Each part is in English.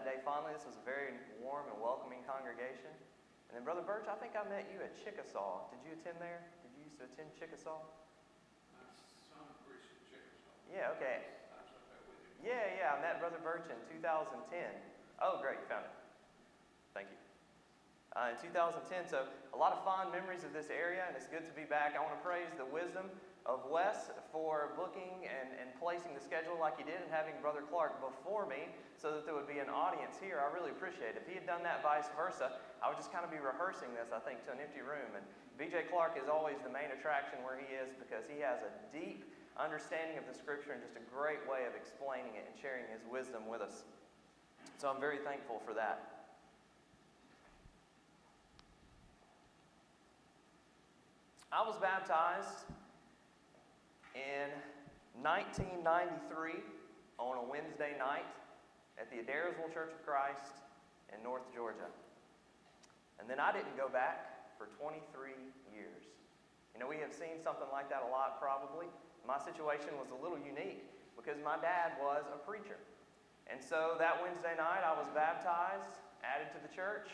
that day fondly. This was a very warm and welcoming congregation. And then Brother Birch, I think I met you at Chickasaw. Did you attend there? Did you used to attend Chickasaw? My son preached at Chickasaw. Yeah, okay. I was up there with him. Yeah, I met Brother Birch in 2010. Oh, great, you found it. Thank you. In 2010, so a lot of fond memories of this area, and it's good to be back. I want to praise the wisdom of Wes for booking and placing the schedule like he did and having Brother Clark before me so that there would be an audience here. I really appreciate it. If he had done that vice versa, I would just kind of be rehearsing this, I think, to an empty room. And B.J. Clark is always the main attraction where he is because he has a deep understanding of the Scripture and just a great way of explaining it and sharing his wisdom with us. So I'm very thankful for that. I was baptized in 1993 on a Wednesday night at the Adairsville Church of Christ in North Georgia. And then I didn't go back for 23 years. You know, we have seen something like that a lot probably. My situation was a little unique because my dad was a preacher. And so that Wednesday night I was baptized, added to the church,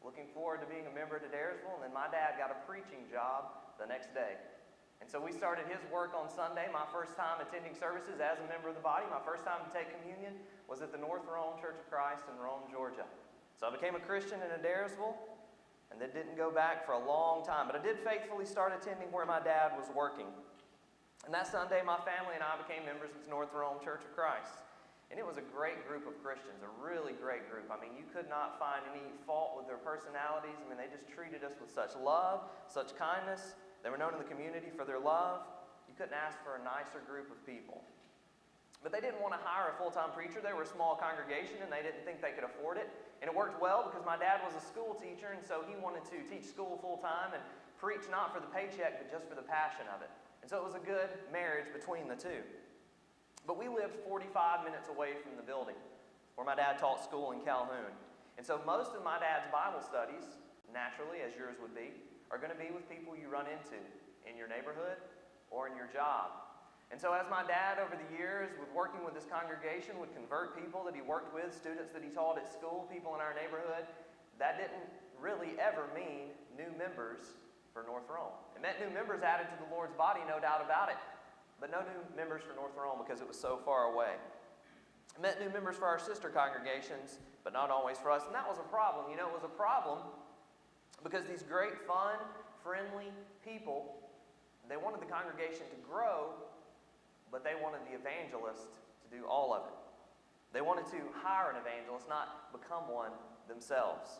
looking forward to being a member at Adairsville, and then my dad got a preaching job the next day. And so we started his work on Sunday. My first time attending services as a member of the body, my first time to take communion was at the North Rome Church of Christ in Rome, Georgia. So I became a Christian in Adairsville, and then didn't go back for a long time. But I did faithfully start attending where my dad was working. And that Sunday, my family and I became members of the North Rome Church of Christ. And it was a great group of Christians, a really great group. I mean, you could not find any fault with their personalities. I mean, they just treated us with such love, such kindness. They were known in the community for their love. You couldn't ask for a nicer group of people. But they didn't want to hire a full-time preacher. They were a small congregation, and they didn't think they could afford it. And it worked well because my dad was a school teacher, and so he wanted to teach school full-time and preach not for the paycheck, but just for the passion of it. And so it was a good marriage between the two. But we lived 45 minutes away from the building where my dad taught school in Calhoun. And so most of my dad's Bible studies, naturally, as yours would be, are going to be with people you run into in your neighborhood or in your job. And so as my dad over the years, with working with this congregation, would convert people that he worked with, students that he taught at school, people in our neighborhood, that didn't really ever mean new members for North Rome. It meant new members added to the Lord's body, no doubt about it, but no new members for North Rome because it was so far away. It meant new members for our sister congregations, but not always for us. And that was a problem. You know, it was a problem because these great, fun, friendly people, they wanted the congregation to grow, but they wanted the evangelist to do all of it. They wanted to hire an evangelist, not become one themselves.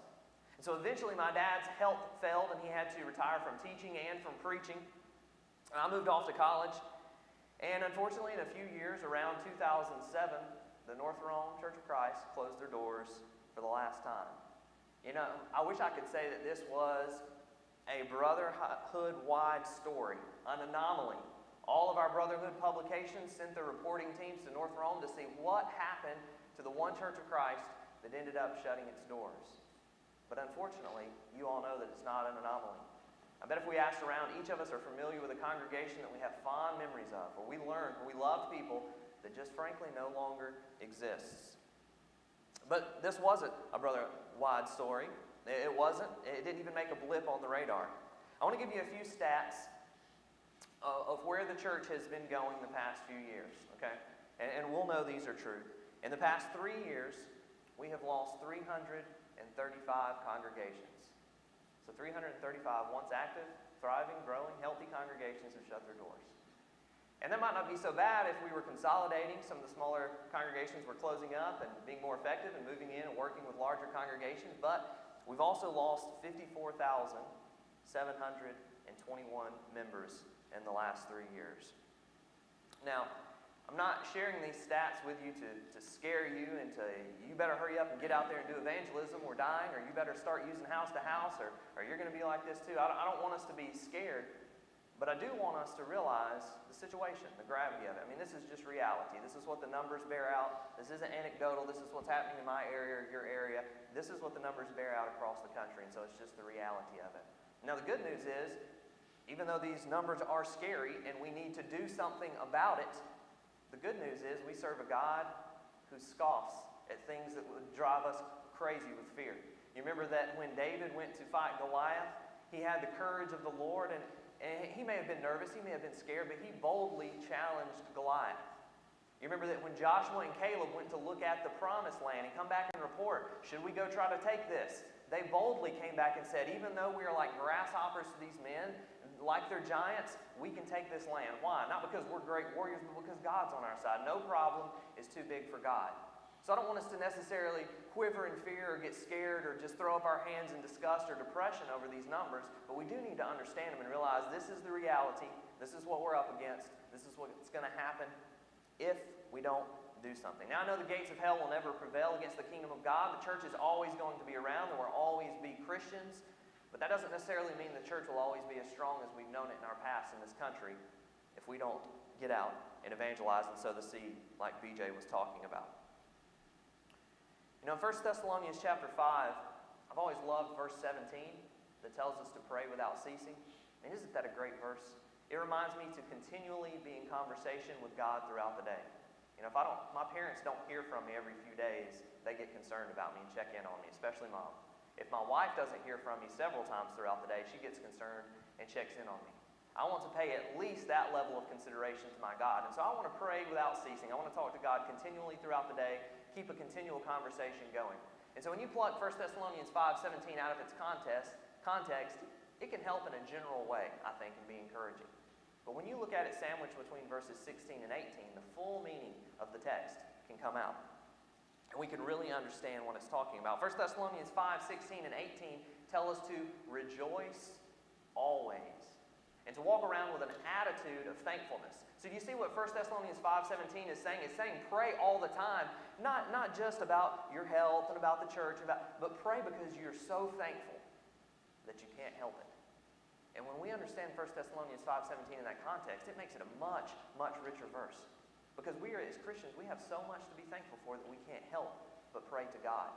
And so eventually my dad's health failed and he had to retire from teaching and from preaching. And I moved off to college. And unfortunately, in a few years, around 2007, the North Rome Church of Christ closed their doors for the last time. You know, I wish I could say that this was a brotherhood-wide story, an anomaly. All of our brotherhood publications sent their reporting teams to North Rome to see what happened to the one Church of Christ that ended up shutting its doors. But unfortunately, you all know that it's not an anomaly. I bet if we asked around, each of us are familiar with a congregation that we have fond memories of, where we learned, where we loved people that just frankly no longer exists. But this wasn't a brother-wide story. It wasn't. It didn't even make a blip on the radar. I want to give you a few stats of where the church has been going the past few years, okay? And we'll know these are true. In the past 3 years, we have lost 335 congregations. So 335 once active, thriving, growing, healthy congregations have shut their doors. And that might not be so bad if we were consolidating. Some of the smaller congregations were closing up and being more effective and moving in and working with larger congregations. But we've also lost 54,721 members in the last 3 years. Now, I'm not sharing these stats with you to scare you into, you better hurry up and get out there and do evangelism, we're dying, or you better start using house to house, or you're going to be like this too. I don't want us to be scared, but I do want us to realize the situation, the gravity of it. I mean, this is just reality. This is what the numbers bear out. This isn't anecdotal. This is what's happening in my area or your area. This is what the numbers bear out across the country, and so it's just the reality of it. Now, the good news is, even though these numbers are scary and we need to do something about it, the good news is we serve a God who scoffs at things that would drive us crazy with fear. You remember that when David went to fight Goliath, he had the courage of the Lord, and he may have been nervous, he may have been scared, but he boldly challenged Goliath. You remember that when Joshua and Caleb went to look at the promised land and come back and report, should we go try to take this? They boldly came back and said, even though we are like grasshoppers to these men, like they're giants, we can take this land. Why? Not because we're great warriors, but because God's on our side. No problem is too big for God. So I don't want us to necessarily quiver in fear or get scared or just throw up our hands in disgust or depression over these numbers, but we do need to understand them and realize this is the reality, this is what we're up against, this is what's going to happen if we don't do something. Now I know the gates of hell will never prevail against the kingdom of God. The church is always going to be around. There will always be Christians. But that doesn't necessarily mean the church will always be as strong as we've known it in our past in this country if we don't get out and evangelize and sow the seed like BJ was talking about. You know, in 1 Thessalonians chapter 5, I've always loved verse 17 that tells us to pray without ceasing. And isn't that a great verse? It reminds me to continually be in conversation with God throughout the day. You know, if my parents don't hear from me every few days, they get concerned about me and check in on me, especially Mom. If my wife doesn't hear from me several times throughout the day, she gets concerned and checks in on me. I want to pay at least that level of consideration to my God. And so I want to pray without ceasing. I want to talk to God continually throughout the day, keep a continual conversation going. And so when you pluck 1 Thessalonians 5:17 out of its context, it can help in a general way, I think, and be encouraging. But when you look at it sandwiched between verses 16 and 18, the full meaning of the text can come out. And we can really understand what it's talking about. 1 Thessalonians 5:16 and 18 tell us to rejoice always. And to walk around with an attitude of thankfulness. So do you see what 1 Thessalonians 5:17 is saying? It's saying pray all the time. Not just about your health and about the church, but pray because you're so thankful that you can't help it. And when we understand 1 Thessalonians 5:17 in that context, it makes it a much, much richer verse. Because we are, as Christians, we have so much to be thankful for that we can't help but pray to God.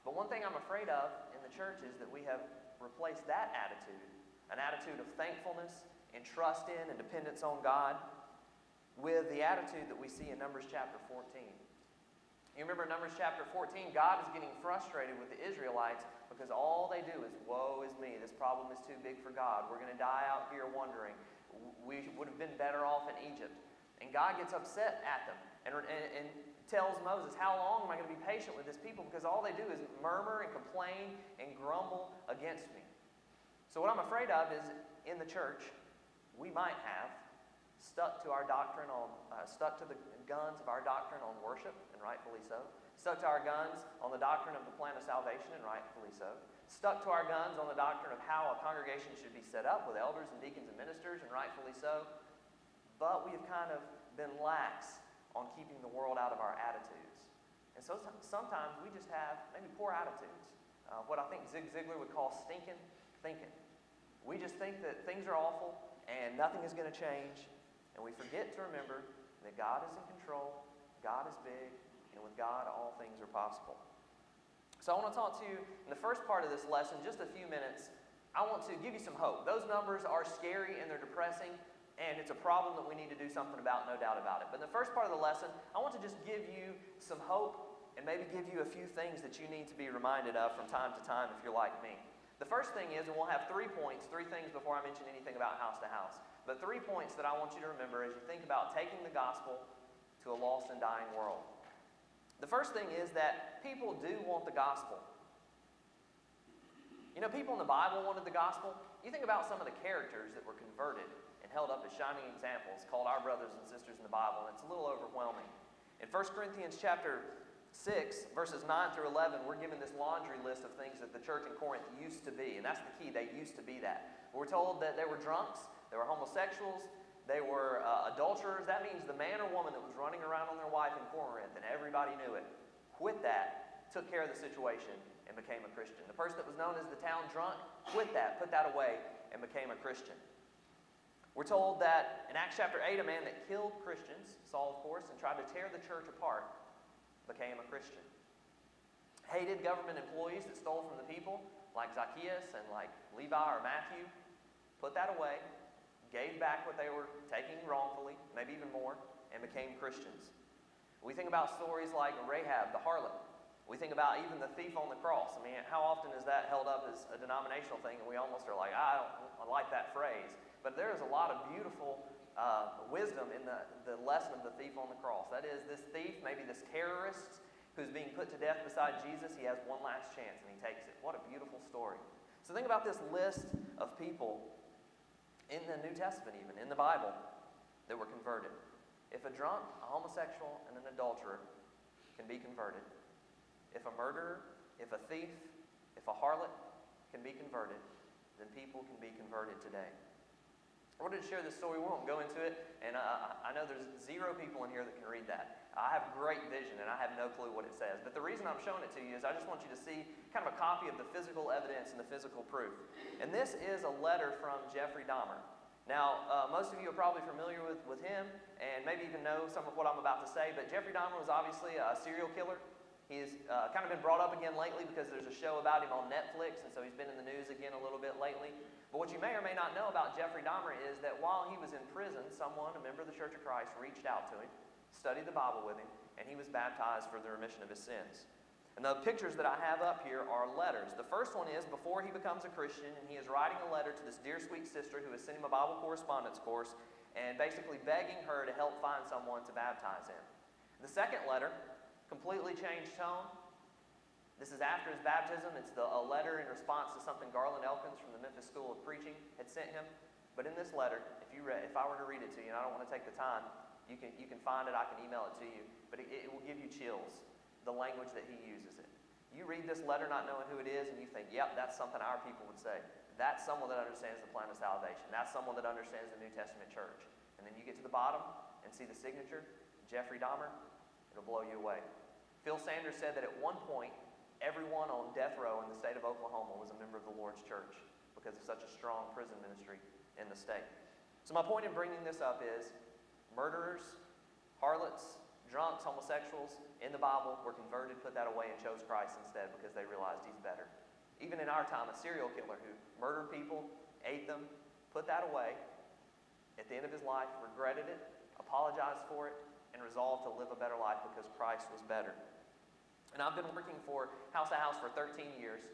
But one thing I'm afraid of in the church is that we have replaced that attitude, an attitude of thankfulness and trust in and dependence on God, with the attitude that we see in Numbers chapter 14. You remember Numbers chapter 14, God is getting frustrated with the Israelites because all they do is, woe is me, this problem is too big for God. We're going to die out here wandering. We would have been better off in Egypt. And God gets upset at them and tells Moses, how long am I going to be patient with this people? Because all they do is murmur and complain and grumble against me. So what I'm afraid of is in the church, we might have stuck to our doctrine stuck to the guns of our doctrine on worship, and rightfully so. Stuck to our guns on the doctrine of the plan of salvation, and rightfully so. Stuck to our guns on the doctrine of how a congregation should be set up with elders and deacons and ministers, and rightfully so. But we have kind of been lax on keeping the world out of our attitudes. And so sometimes we just have maybe poor attitudes. What I think Zig Ziglar would call stinking thinking. We just think that things are awful and nothing is going to change. And we forget to remember that God is in control, God is big, and with God all things are possible. So I want to talk to you in the first part of this lesson, just a few minutes. I want to give you some hope. Those numbers are scary and they're depressing. And it's a problem that we need to do something about, no doubt about it. But in the first part of the lesson, I want to just give you some hope and maybe give you a few things that you need to be reminded of from time to time if you're like me. The first thing is, and we'll have 3 points, 3 things before I mention anything about house to house. But 3 points that I want you to remember as you think about taking the gospel to a lost and dying world. The first thing is that people do want the gospel. You know, people in the Bible wanted the gospel. You think about some of the characters that were converted held up as shining examples, called our brothers and sisters in the Bible, and it's a little overwhelming. In 1 Corinthians chapter 6, verses 9 through 11, we're given this laundry list of things that the church in Corinth used to be, and that's the key, they used to be that. We're told that they were drunks, they were homosexuals, they were adulterers. That means the man or woman that was running around on their wife in Corinth, and everybody knew it, quit that, took care of the situation, and became a Christian. The person that was known as the town drunk, quit that, put that away, and became a Christian. We're told that in Acts chapter 8, a man that killed Christians, Saul of course, and tried to tear the church apart, became a Christian. Hated government employees that stole from the people, like Zacchaeus and like Levi or Matthew, put that away, gave back what they were taking wrongfully, maybe even more, and became Christians. We think about stories like Rahab, the harlot. We think about even the thief on the cross. I mean, how often is that held up as a denominational thing, and we almost are like, I like that phrase. But there is a lot of beautiful wisdom in the lesson of the thief on the cross. That is, this thief, maybe this terrorist who's being put to death beside Jesus, he has one last chance, and he takes it. What a beautiful story. So think about this list of people in the New Testament even, in the Bible, that were converted. If a drunk, a homosexual, and an adulterer can be converted, if a murderer, if a thief, if a harlot can be converted, then people can be converted today. I wanted to share this story. We won't go into it, and I know there's 0 people in here that can read that. I have great vision, and I have no clue what it says. But the reason I'm showing it to you is I just want you to see kind of a copy of the physical evidence and the physical proof. And this is a letter from Jeffrey Dahmer. Now, most of you are probably familiar with him, and maybe even know some of what I'm about to say, but Jeffrey Dahmer was obviously a serial killer. He's kind of been brought up again lately because there's a show about him on Netflix, and so he's been in the news again a little bit lately. But what you may or may not know about Jeffrey Dahmer is that while he was in prison, someone, a member of the Church of Christ, reached out to him, studied the Bible with him, and he was baptized for the remission of his sins. And the pictures that I have up here are letters. The first one is before he becomes a Christian, and he is writing a letter to this dear sweet sister who has sent him a Bible correspondence course, and basically begging her to help find someone to baptize him. The second letter, completely changed tone. This is after his baptism. It's a letter in response to something Garland Elkins from the Memphis School of Preaching had sent him. But in this letter, if I were to read it to you, and I don't want to take the time, you can find it, I can email it to you, but it will give you chills, the language that he uses it. You read this letter not knowing who it is, and you think, yep, that's something our people would say. That's someone that understands the plan of salvation. That's someone that understands the New Testament church. And then you get to the bottom and see the signature, Jeffrey Dahmer, it'll blow you away. Phil Sanders said that at one point, everyone on death row in the state of Oklahoma was a member of the Lord's church because of such a strong prison ministry in the state. So my point in bringing this up is murderers, harlots, drunks, homosexuals in the Bible were converted, put that away, and chose Christ instead because they realized he's better. Even in our time, a serial killer who murdered people, ate them, put that away, at the end of his life, regretted it, apologized for it, and resolved to live a better life because Christ was better. And I've been working for House to House for 13 years,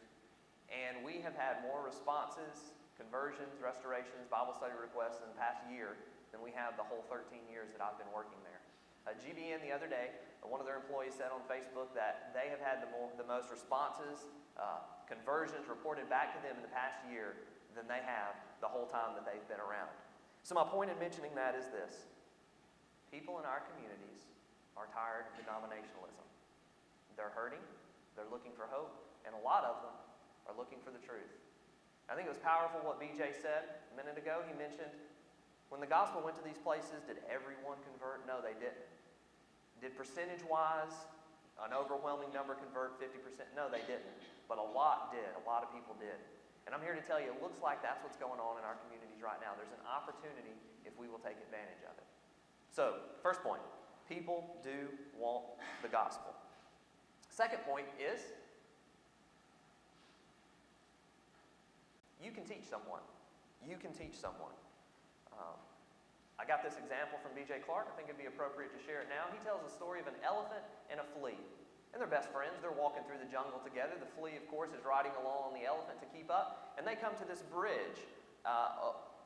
and we have had more responses, conversions, restorations, Bible study requests in the past year than we have the whole 13 years that I've been working there. GBN the other day, one of their employees said on Facebook that they have had the most responses, conversions reported back to them in the past year than they have the whole time that they've been around. So my point in mentioning that is this. People in our communities are tired of denominationalism. They're hurting, they're looking for hope, and a lot of them are looking for the truth. I think it was powerful what BJ said a minute ago. He mentioned, when the gospel went to these places, did everyone convert? No, they didn't. Did percentage-wise an overwhelming number convert 50%? No, they didn't. But a lot did. A lot of people did. And I'm here to tell you, it looks like that's what's going on in our communities right now. There's an opportunity if we will take advantage of it. So, first point, people do want the gospel. Second point is, you can teach someone. You can teach someone. I got this example from B.J. Clark. I think it'd be appropriate to share it now. He tells a story of an elephant and a flea. And they're best friends. They're walking through the jungle together. The flea, of course, is riding along on the elephant to keep up. And they come to this bridge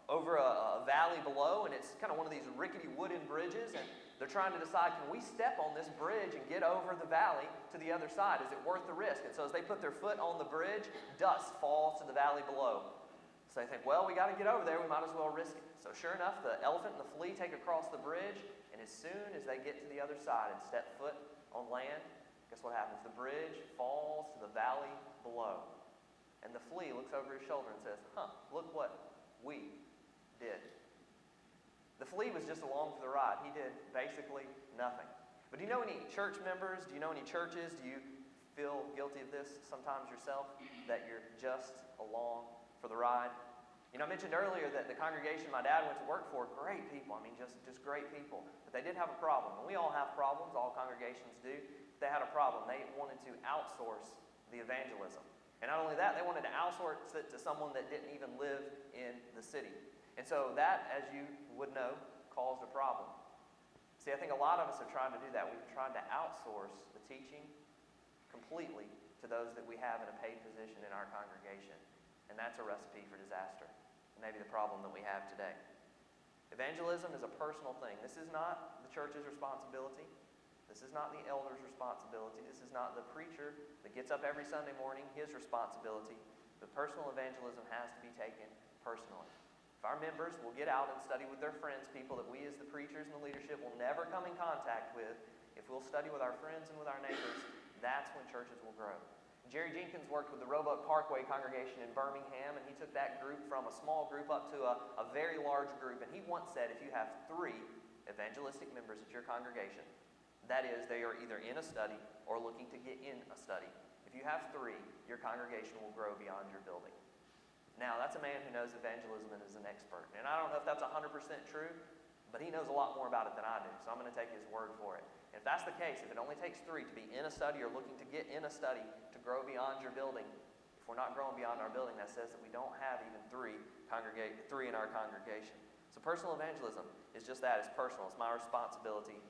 over a valley below. And it's kind of one of these rickety wooden bridges. And they're trying to decide, can we step on this bridge and get over the valley to the other side? Is it worth the risk? And so as they put their foot on the bridge, dust falls to the valley below. So they think, well, we got to get over there. We might as well risk it. So sure enough, the elephant and the flea take across the bridge. And as soon as they get to the other side and step foot on land, guess what happens? The bridge falls to the valley below. And the flea looks over his shoulder and says, look what we did. The flea was just along for the ride. He did basically nothing. But do you know any church members? Do you know any churches? Do you feel guilty of this sometimes yourself? That you're just along for the ride? You know, I mentioned earlier that the congregation my dad went to work for, great people. I mean, just great people. But they did have a problem. And we all have problems. All congregations do. They had a problem. They wanted to outsource the evangelism. And not only that, they wanted to outsource it to someone that didn't even live in the city. And so that, as you would know, caused a problem. See, I think a lot of us have tried to do that. We've tried to outsource the teaching completely to those that we have in a paid position in our congregation. And that's a recipe for disaster. Maybe the problem that we have today. Evangelism is a personal thing. This is not the church's responsibility. This is not the elder's responsibility. This is not the preacher that gets up every Sunday morning, his responsibility. But personal evangelism has to be taken personally. If our members will get out and study with their friends, people that we as the preachers and the leadership will never come in contact with, if we'll study with our friends and with our neighbors, that's when churches will grow. Jerry Jenkins worked with the Roebuck Parkway congregation in Birmingham, and he took that group from a small group up to a very large group. And he once said, if you have 3 evangelistic members at your congregation, that is, they are either in a study or looking to get in a study. If you have 3, your congregation will grow beyond your building. Now, that's a man who knows evangelism and is an expert. And I don't know if that's 100% true, but he knows a lot more about it than I do, so I'm going to take his word for it. And if that's the case, if it only takes 3 to be in a study or looking to get in a study to grow beyond your building, if we're not growing beyond our building, that says that we don't have even 3 in our congregation. So personal evangelism is just that. It's personal. It's my responsibility,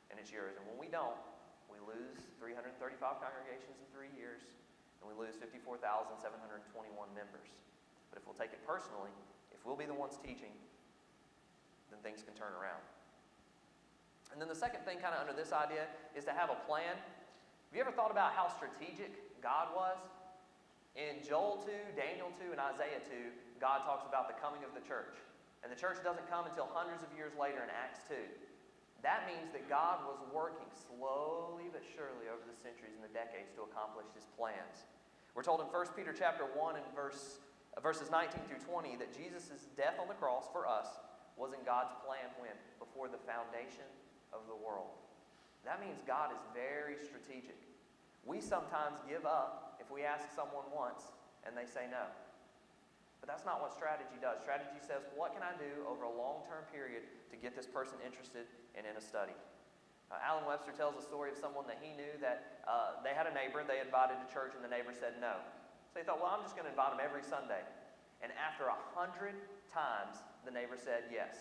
and it's yours. And when we don't, we lose 335 congregations in 3 years, and we lose 54,721 members. But if we'll take it personally, if we'll be the ones teaching, then things can turn around. And then the second thing kind of under this idea is to have a plan. Have you ever thought about how strategic God was? In Joel 2, Daniel 2, and Isaiah 2, God talks about the coming of the church. And the church doesn't come until hundreds of years later in Acts 2. That means that God was working slowly but surely over the centuries and the decades to accomplish his plans. We're told in 1 Peter chapter 1 and verses 19 through 20 that Jesus' death on the cross for us was in God's plan when? Before the foundation of the world. That means God is very strategic. We sometimes give up if we ask someone once and they say no. But that's not what strategy does. Strategy says, what can I do over a long-term period to get this person interested and in a study? Alan Webster tells a story of someone that he knew that they had a neighbor they invited to church, and the neighbor said no. So he thought, well, I'm just going to invite him every Sunday. And after 100 times, the neighbor said yes.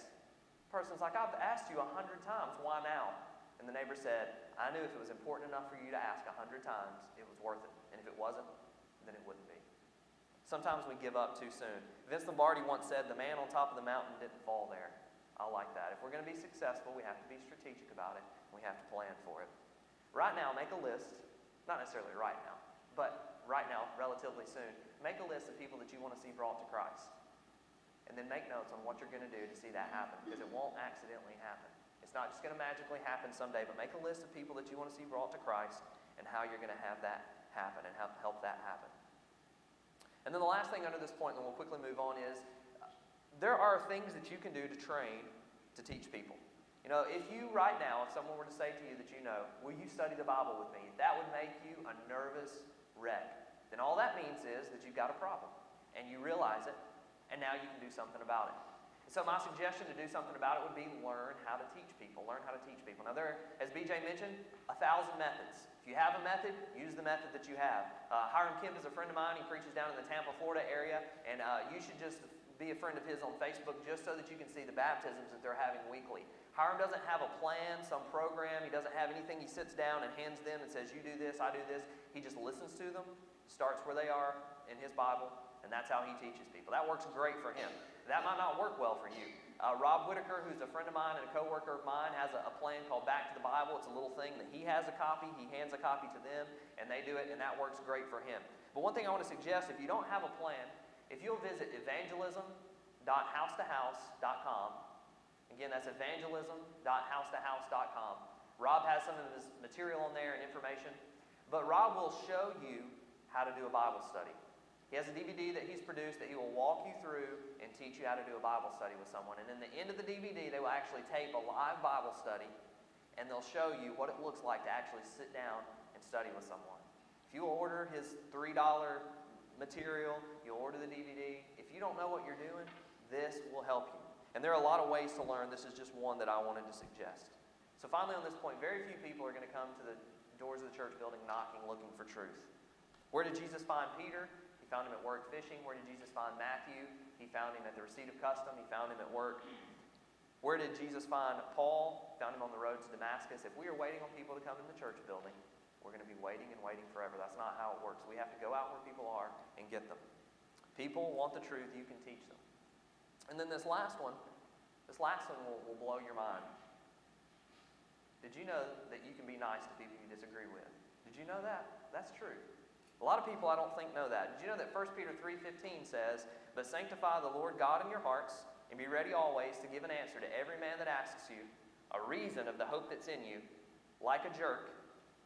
The person's like, I've asked you 100 times, why now? And the neighbor said, I knew if it was important enough for you to ask 100 times, it was worth it. And if it wasn't, then it wouldn't be. Sometimes we give up too soon. Vince Lombardi once said, the man on top of the mountain didn't fall there. I like that. If we're going to be successful, we have to be strategic about it. We have to plan for it. Right now, make a list. Not necessarily right now, but right now, relatively soon. Make a list of people that you want to see brought to Christ. And then make notes on what you're going to do to see that happen, because it won't accidentally happen. It's not just going to magically happen someday, but make a list of people that you want to see brought to Christ and how you're going to have that happen and help that happen. And then the last thing under this point, and we'll quickly move on, is there are things that you can do to train to teach people. You know, if you right now, if someone were to say to you that you know, will you study the Bible with me? That would make you a nervous wreck. Then all that means is that you've got a problem, and you realize it, and now you can do something about it. And so my suggestion to do something about it would be learn how to teach people. Learn how to teach people. Now there, as BJ mentioned, 1,000 methods. If you have a method, use the method that you have. Hiram Kemp is a friend of mine. He preaches down in the Tampa, Florida area, and you should just be a friend of his on Facebook just so that you can see the baptisms that they're having weekly. Hiram doesn't have a plan, some program. He doesn't have anything. He sits down and hands them and says, you do this, I do this. He just listens to them, starts where they are in his Bible, and that's how he teaches people. That works great for him. That might not work well for you. Rob Whitaker, who's a friend of mine and a coworker of mine, has a plan called Back to the Bible. It's a little thing that he has a copy. He hands a copy to them, and they do it, and that works great for him. But one thing I want to suggest, if you don't have a plan, if you'll visit evangelism.housetohouse.com. Again, that's evangelism.housetohouse.com. Rob has some of his material on there and information, but Rob will show you how to do a Bible study. He has a DVD that he's produced that he will walk you through and teach you how to do a Bible study with someone. And in the end of the DVD, they will actually tape a live Bible study, and they'll show you what it looks like to actually sit down and study with someone. If you order his $3 material, you'll order the DVD. If you don't know what you're doing, this will help you. And there are a lot of ways to learn. This is just one that I wanted to suggest. So finally on this point, very few people are going to come to the doors of the church building knocking, looking for truth. Where did Jesus find Peter? He found him at work fishing. Where did Jesus find Matthew? He found him at the receipt of custom. He found him at work. Where did Jesus find Paul? Found him on the road to Damascus. If we are waiting on people to come in the church building, we're going to be waiting and waiting forever. That's not how it works. We have to go out where people are and get them. People want the truth. You can teach them. And then this last one will blow your mind. Did you know that you can be nice to people you disagree with? Did you know that? That's true. A lot of people, I don't think, know that. Did you know that 1 Peter 3:15 says, "But sanctify the Lord God in your hearts, and be ready always to give an answer to every man that asks you a reason of the hope that's in you, like a jerk,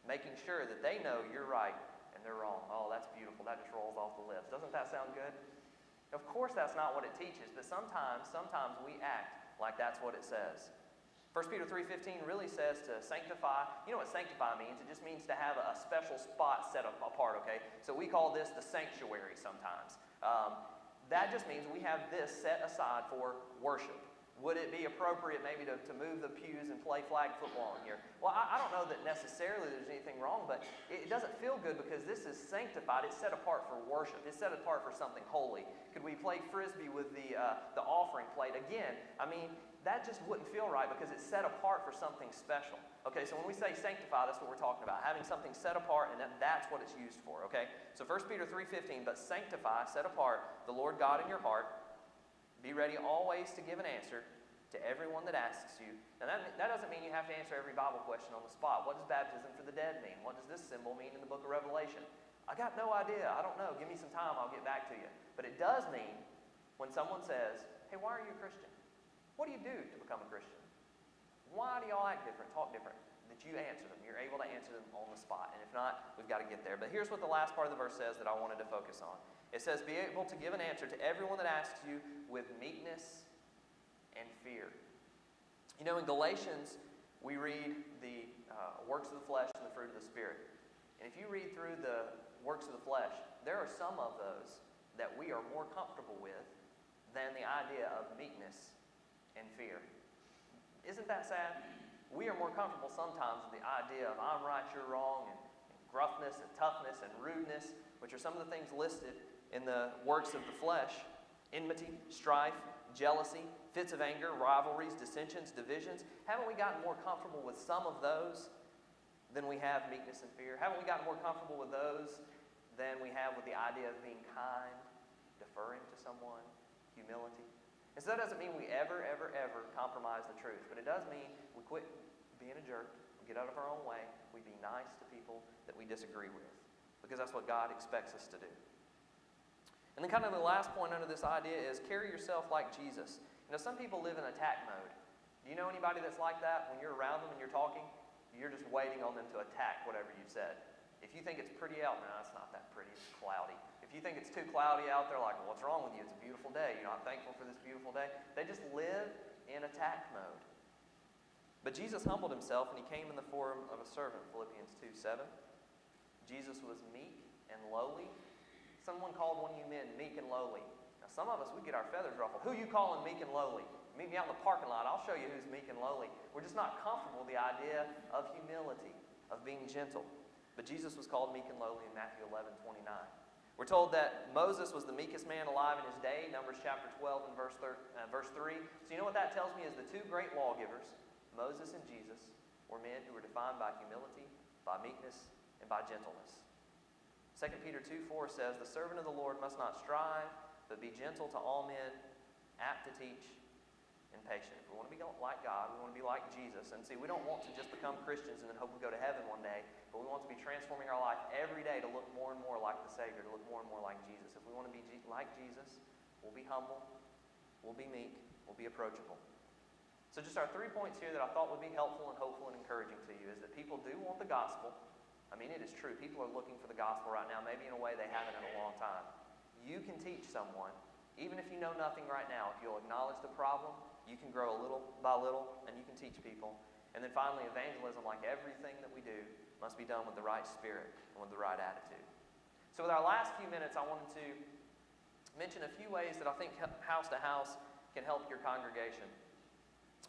making sure that they know you're right and they're wrong." Oh, that's beautiful. That just rolls off the lips. Doesn't that sound good? Of course that's not what it teaches, but sometimes we act like that's what it says. 1 Peter 3:15 really says to sanctify. You know what sanctify means? It just means to have a special spot set apart, okay? So we call this the sanctuary sometimes. That just means we have this set aside for worship. Would it be appropriate maybe to move the pews and play flag football in here? Well, I don't know that necessarily there's anything wrong, but it doesn't feel good because this is sanctified. It's set apart for worship. It's set apart for something holy. Could we play Frisbee with the offering plate? Again, I mean, that just wouldn't feel right because it's set apart for something special. Okay, so when we say sanctify, that's what we're talking about. Having something set apart, and that's what it's used for, okay? So 1 Peter 3:15, "But sanctify," set apart, "the Lord God in your heart. Be ready always to give an answer to everyone that asks you." Now that doesn't mean you have to answer every Bible question on the spot. What does baptism for the dead mean? What does this symbol mean in the book of Revelation? I got no idea. I don't know. Give me some time. I'll get back to you. But it does mean when someone says, "Hey, why are you a Christian? What do you do to become a Christian? Why do y'all act different, talk different?" That you answer them. You're able to answer them on the spot. And if not, we've got to get there. But here's what the last part of the verse says that I wanted to focus on. It says, "Be able to give an answer to everyone that asks you with meekness and fear." You know, in Galatians, we read the works of the flesh and the fruit of the Spirit. And if you read through the works of the flesh, there are some of those that we are more comfortable with than the idea of meekness and fear. Isn't that sad? We are more comfortable sometimes with the idea of "I'm right, you're wrong," and gruffness and toughness and rudeness, which are some of the things listed in the works of the flesh. Enmity, strife, jealousy, fits of anger, rivalries, dissensions, divisions. Haven't we gotten more comfortable with some of those than we have meekness and fear? Haven't we gotten more comfortable with those than we have with the idea of being kind, deferring to someone, humility? And so that doesn't mean we ever compromise the truth, but it does mean we quit being a jerk, we get out of our own way, we be nice to people that we disagree with, because that's what God expects us to do. And then kind of the last point under this idea is carry yourself like Jesus. You know, some people live in attack mode. Do you know anybody that's like that? When you're around them and you're talking, you're just waiting on them to attack whatever you've said. If you think it's pretty out, no, it's not that pretty, it's cloudy. If you think it's too cloudy out there, like, well, what's wrong with you? It's a beautiful day. You're not thankful for this beautiful day. They just live in attack mode. But Jesus humbled himself and he came in the form of a servant, Philippians 2:7. Jesus was meek and lowly. Someone called one of you men meek and lowly. Now some of us, we get our feathers ruffled. Who you calling meek and lowly? Meet me out in the parking lot. I'll show you who's meek and lowly. We're just not comfortable with the idea of humility, of being gentle. But Jesus was called meek and lowly in Matthew 11:29. We're told that Moses was the meekest man alive in his day, Numbers chapter 12 and verse 3. So you know what that tells me is the two great lawgivers, Moses and Jesus, were men who were defined by humility, by meekness, and by gentleness. 2 Peter 2:4 says, "The servant of the Lord must not strive, but be gentle to all men, apt to teach, and patient." If we want to be like God, we want to be like Jesus. And see, we don't want to just become Christians and then hope we go to heaven one day, but we want to be transforming our life every day to look more and more like the Savior, to look more and more like Jesus. If we want to be like Jesus, we'll be humble, we'll be meek, we'll be approachable. So just our 3 points here that I thought would be helpful and hopeful and encouraging to you is that people do want the gospel. I mean, it is true. People are looking for the gospel right now, maybe in a way they haven't in a long time. You can teach someone, even if you know nothing right now. If you'll acknowledge the problem, you can grow little by little, and you can teach people. And then finally, evangelism, like everything that we do, must be done with the right spirit and with the right attitude. So with our last few minutes, I wanted to mention a few ways that I think House to House can help your congregation.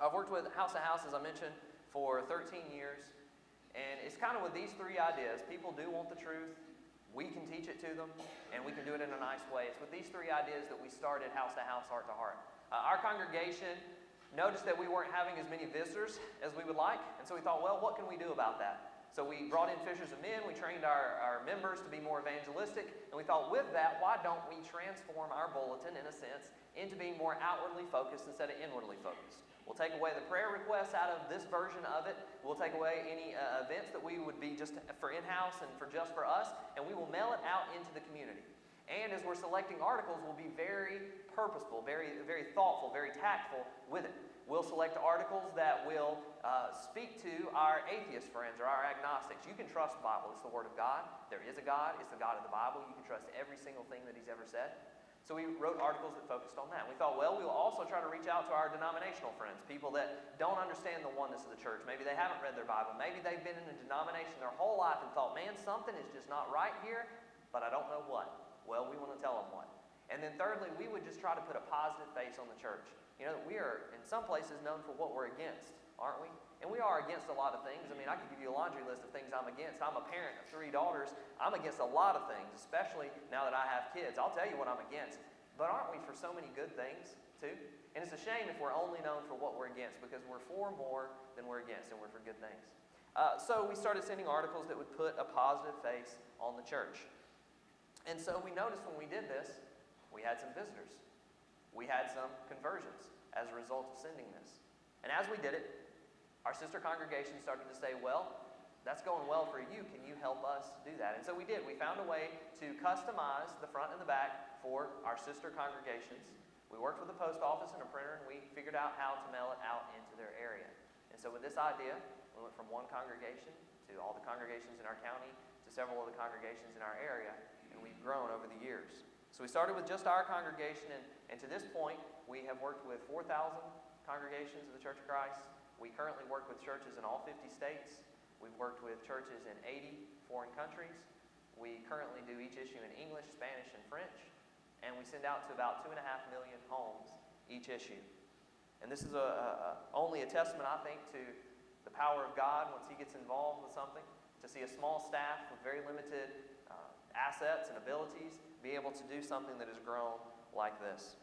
I've worked with House to House, as I mentioned, for 13 years. And it's kind of with these three ideas. People do want the truth. We can teach it to them. And we can do it in a nice way. It's with these three ideas that we started House to House, Heart to Heart. Our congregation noticed that we weren't having as many visitors as we would like. And so we thought, well, what can we do about that? So we brought in fishers of men, we trained our members to be more evangelistic, and we thought with that, why don't we transform our bulletin, in a sense, into being more outwardly focused instead of inwardly focused. We'll take away the prayer requests out of this version of it. We'll take away any events that we would be just for in-house and for just for us, and we will mail it out into the community. And as we're selecting articles, we'll be very purposeful, very, very thoughtful, very tactful with it. We'll select articles that will speak to our atheist friends or our agnostics. You can trust the Bible. It's the Word of God. There is a God. It's the God of the Bible. You can trust every single thing that He's ever said. So we wrote articles that focused on that. We thought, well, we'll also try to reach out to our denominational friends, people that don't understand the oneness of the church. Maybe they haven't read their Bible. Maybe they've been in a denomination their whole life and thought, man, something is just not right here, but I don't know what. Well, we want to tell them what. And then thirdly, we would just try to put a positive face on the church. You know, we are, in some places, known for what we're against, aren't we? And we are against a lot of things. I mean, I could give you a laundry list of things I'm against. I'm a parent of 3 daughters. I'm against a lot of things, especially now that I have kids. I'll tell you what I'm against. But aren't we for so many good things, too? And it's a shame if we're only known for what we're against, because we're for more than we're against, and we're for good things. So we started sending articles that would put a positive face on the church. And so we noticed when we did this, we had some visitors. We had some conversions as a result of sending this. And as we did it, our sister congregation started to say, well, that's going well for you. Can you help us do that? And so we did. We found a way to customize the front and the back for our sister congregations. We worked with the post office and a printer, and we figured out how to mail it out into their area. And so with this idea, we went from one congregation to all the congregations in our county to several of the congregations in our area, and we've grown over the years. So we started with just our congregation, and to this point, we have worked with 4,000 congregations of the Church of Christ. We currently work with churches in all 50 states. We've worked with churches in 80 foreign countries. We currently do each issue in English, Spanish, and French. And we send out to about 2.5 million homes each issue. And this is only a testament, I think, to the power of God once He gets involved with something. To see a small staff with very limited assets and abilities be able to do something that has grown like this.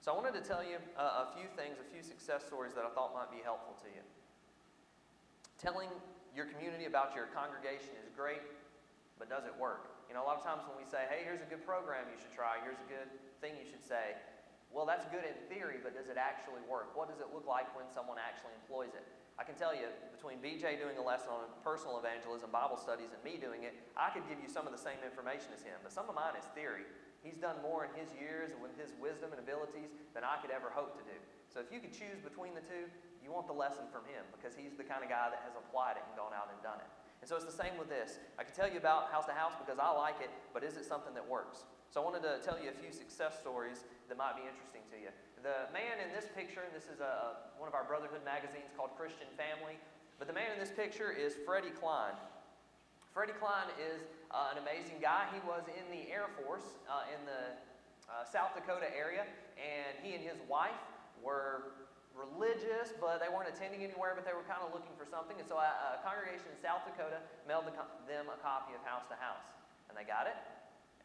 So I wanted to tell you a few things, a few success stories that I thought might be helpful to you. Telling your community about your congregation is great, but does it work? You know, a lot of times when we say, hey, here's a good program you should try, here's a good thing you should say, well, that's good in theory, but does it actually work? What does it look like when someone actually employs it? I can tell you, between BJ doing a lesson on personal evangelism, Bible studies, and me doing it, I could give you some of the same information as him, but some of mine is theory. He's done more in his years and with his wisdom and abilities than I could ever hope to do. So if you could choose between the two, you want the lesson from him, because he's the kind of guy that has applied it and gone out and done it. And so it's the same with this. I can tell you about house to house because I like it, but is it something that works? So I wanted to tell you a few success stories that might be interesting to you. The man in this picture, and this is one of our brotherhood magazines called Christian Family, but the man in this picture is Freddie Klein. Freddie Klein is an amazing guy. He was in the Air Force in the South Dakota area, and he and his wife were religious, but they weren't attending anywhere, but they were kind of looking for something. And so a congregation in South Dakota mailed them a copy of House to House. And they got it,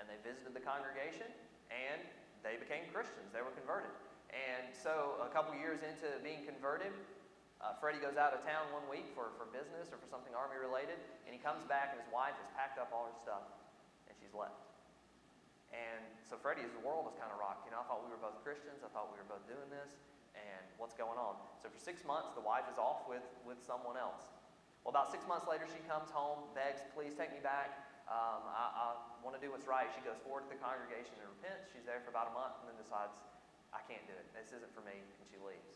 and they visited the congregation, and they became Christians. They were converted. And so a couple years into being converted, Freddie goes out of town one week for business or for something Army related, and he comes back and his wife has packed up all her stuff, and she's left. And so Freddie's world was kind of rocked. You know, I thought we were both Christians. I thought we were both doing this. And what's going on? So for 6 months, the wife is off with someone else. Well, about 6 months later, she comes home, begs, please take me back. I want to do what's right. She goes forward to the congregation and repents. She's there for about a month and then decides, I can't do it. This isn't for me, and she leaves.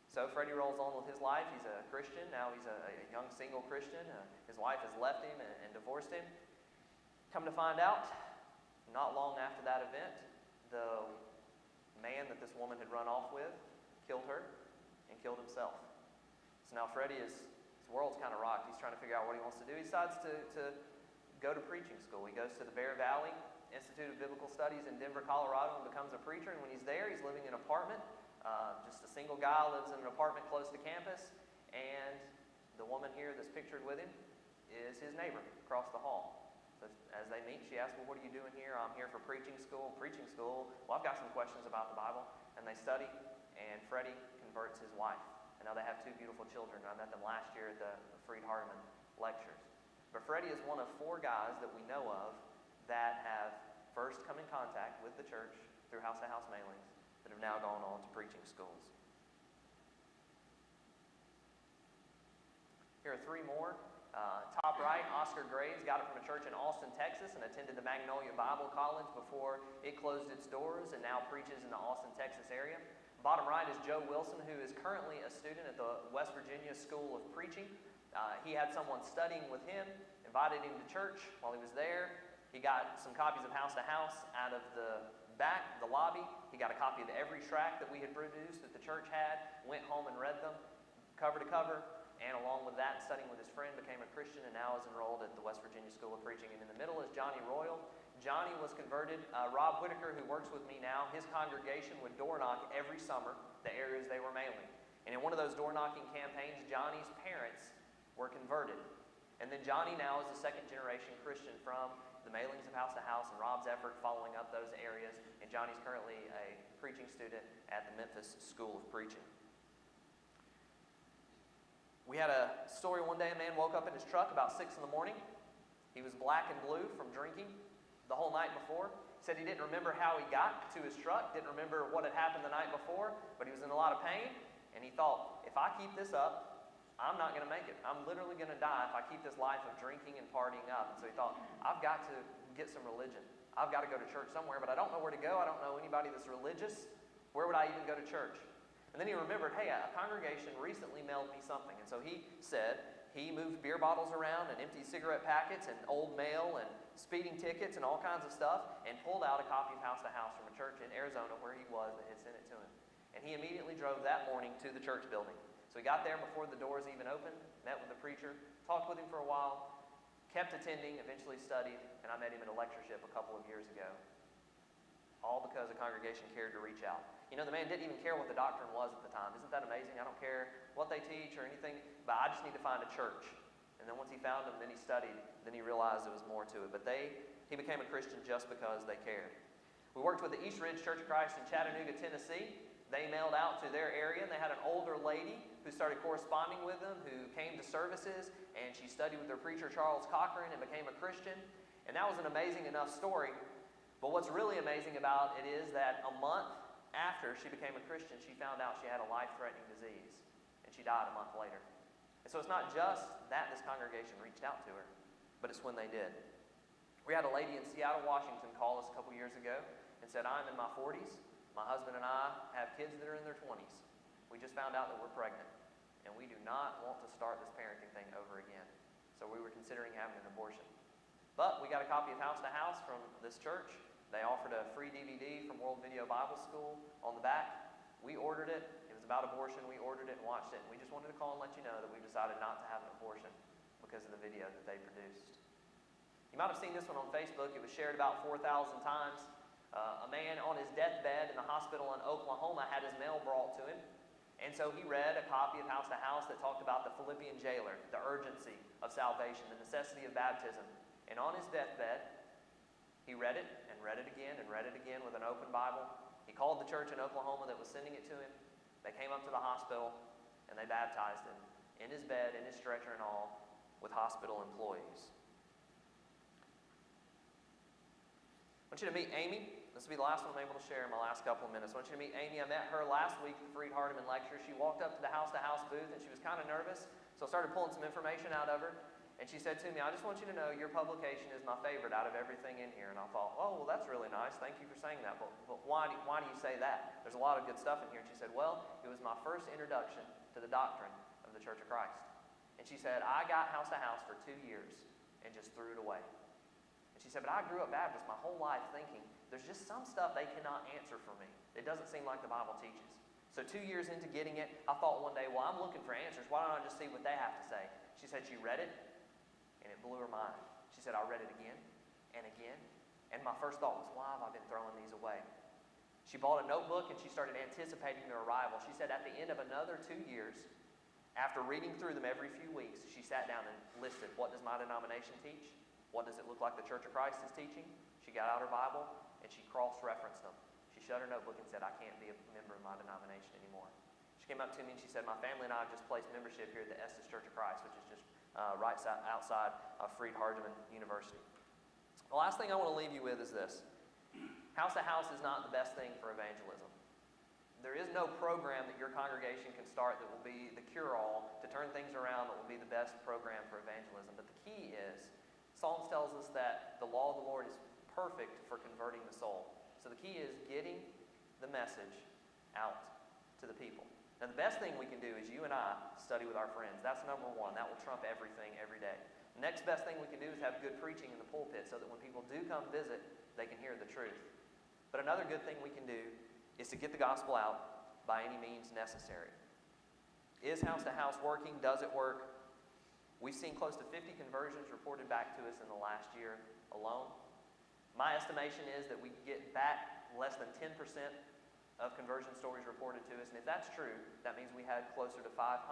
So Freddie rolls on with his life. He's a Christian. Now he's a young single Christian. His wife has left him and divorced him. Come to find out, not long after that event, the man that this woman had run off with killed her and killed himself. So now his world's kind of rocked. He's trying to figure out what he wants to do. He decides to go to preaching school. He goes to the Bear Valley Institute of Biblical Studies in Denver, Colorado, and becomes a preacher. And when he's there, he's living in an apartment. Just a single guy lives in an apartment close to campus. And the woman here that's pictured with him is his neighbor across the hall. So as they meet, she asks, well, what are you doing here? I'm here for preaching school. Preaching school? Well, I've got some questions about the Bible. And they study. And Freddie converts his wife. And and now they have 2 beautiful children. I met them last year at the Freed Hardeman lectures. But Freddie is one of 4 guys that we know of that have first come in contact with the church through house-to-house mailings that have now gone on to preaching schools. Here are 3 more. Top right, Oscar Graves got it from a church in Austin, Texas, and attended the Magnolia Bible College before it closed its doors and now preaches in the Austin, Texas area. Bottom right is Joe Wilson, who is currently a student at the West Virginia School of Preaching. He had someone studying with him, invited him to church while he was there. He got some copies of House to House out of the back, the lobby. He got a copy of every tract that we had produced that the church had, went home and read them, cover to cover. And along with that, studying with his friend, became a Christian and now is enrolled at the West Virginia School of Preaching. And in the middle is Johnny Royal. Johnny was converted. Rob Whitaker, who works with me now, his congregation would door knock every summer the areas they were mailing. And in one of those door knocking campaigns, Johnny's parents were converted. And then Johnny now is a second-generation Christian from the mailings of House to House and Rob's effort following up those areas. And Johnny's currently a preaching student at the Memphis School of Preaching. We had a story one day, a man woke up in his truck about 6 in the morning. He was black and blue from drinking the whole night before. Said he didn't remember how he got to his truck, didn't remember what had happened the night before, but he was in a lot of pain, and he thought, if I keep this up, I'm not going to make it. I'm literally going to die if I keep this life of drinking and partying up. And so he thought, I've got to get some religion. I've got to go to church somewhere, but I don't know where to go. I don't know anybody that's religious. Where would I even go to church? And then he remembered, hey, a congregation recently mailed me something. And so he said he moved beer bottles around and empty cigarette packets and old mail and speeding tickets and all kinds of stuff and pulled out a copy of House to House from a church in Arizona where he was that had sent it to him. And he immediately drove that morning to the church building. So he got there before the doors even opened, met with the preacher, talked with him for a while, kept attending, eventually studied, and I met him at a lectureship a couple of years ago. All because a congregation cared to reach out. You know, the man didn't even care what the doctrine was at the time. Isn't that amazing? I don't care what they teach or anything, but I just need to find a church. And then once he found them, then he studied, then he realized there was more to it. But he became a Christian just because they cared. We worked with the East Ridge Church of Christ in Chattanooga, Tennessee. They mailed out to their area, and they had an older lady who started corresponding with them, who came to services, and she studied with their preacher, Charles Cochran, and became a Christian. And that was an amazing enough story. But what's really amazing about it is that a month after she became a Christian, she found out she had a life-threatening disease, and she died a month later. And so it's not just that this congregation reached out to her, but it's when they did. We had a lady in Seattle, Washington call us a couple years ago and said, I'm in my 40s. My husband and I have kids that are in their 20s. We just found out that we're pregnant, and we do not want to start this parenting thing over again. So we were considering having an abortion. But we got a copy of House to House from this church. They offered a free DVD from World Video Bible School on the back. We ordered it. It was about abortion. We ordered it and watched it. And we just wanted to call and let you know that we've decided not to have an abortion because of the video that they produced. You might have seen this one on Facebook. It was shared about 4,000 times. A man on his deathbed in the hospital in Oklahoma had his mail brought to him. And so he read a copy of House to House that talked about the Philippian jailer, the urgency of salvation, the necessity of baptism. And on his deathbed, he read it and read it again and read it again with an open Bible. He called the church in Oklahoma that was sending it to him. They came up to the hospital and they baptized him in his bed, in his stretcher and all, with hospital employees. I want you to meet Amy. This will be the last one I'm able to share in my last couple of minutes. I want you to meet Amy. I met her last week at the Freed Hardeman lecture. She walked up to the house booth and she was kind of nervous. So I started pulling some information out of her. And she said to me, I just want you to know your publication is my favorite out of everything in here. And I thought, oh, well, that's really nice. Thank you for saying that. But why do you say that? There's a lot of good stuff in here. And she said, well, it was my first introduction to the doctrine of the Church of Christ. And she said, I got House to House for 2 years and just threw it away. And she said, but I grew up Baptist my whole life thinking, there's just some stuff they cannot answer for me. It doesn't seem like the Bible teaches. So 2 years into getting it, I thought one day, well, I'm looking for answers. Why don't I just see what they have to say? She said she read it, and it blew her mind. She said, I read it again and again. And my first thought was, why have I been throwing these away? She bought a notebook and she started anticipating their arrival. She said at the end of another 2 years, after reading through them every few weeks, she sat down and listed, what does my denomination teach? What does it look like the Church of Christ is teaching? She got out her Bible and she cross-referenced them. She shut her notebook and said, I can't be a member of my denomination anymore. She came up to me and she said, my family and I have just placed membership here at the Estes Church of Christ, which is just right outside of Freed-Hardeman University. The last thing I want to leave you with is this. House to house is not the best thing for evangelism. There is no program that your congregation can start that will be the cure-all to turn things around, that will be the best program for evangelism. But the key is, Psalms tells us that the law of the Lord is perfect for converting the soul. So the key is getting the message out to the people. Now the best thing we can do is you and I study with our friends. That's number one. That will trump everything every day. The next best thing we can do is have good preaching in the pulpit so that when people do come visit, they can hear the truth. But another good thing we can do is to get the gospel out by any means necessary. Is house to house working? Does it work? We've seen close to 50 conversions reported back to us in the last year alone. My estimation is that we get back less than 10% of conversion stories reported to us. And if that's true, that means we had closer to 500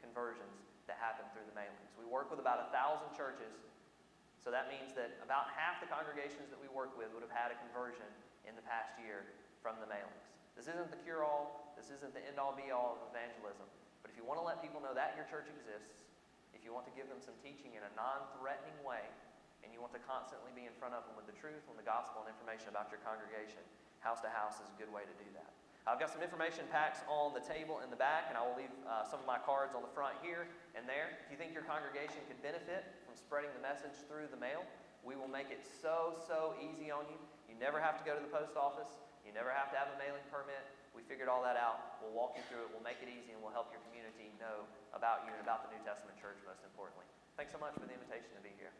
conversions that happened through the mailings. We work with about 1,000 churches, so that means that about half the congregations that we work with would have had a conversion in the past year from the mailings. This isn't the cure-all. This isn't the end-all be-all of evangelism. But if you want to let people know that your church exists, if you want to give them some teaching in a non-threatening way, and you want to constantly be in front of them with the truth and the gospel and information about your congregation, house to house is a good way to do that. I've got some information packs on the table in the back, and I will leave some of my cards on the front here and there. If you think your congregation could benefit from spreading the message through the mail, we will make it so easy on you. You never have to go to the post office. You never have to have a mailing permit. We figured all that out. We'll walk you through it. We'll make it easy, and we'll help your community know about you and about the New Testament church, most importantly. Thanks so much for the invitation to be here.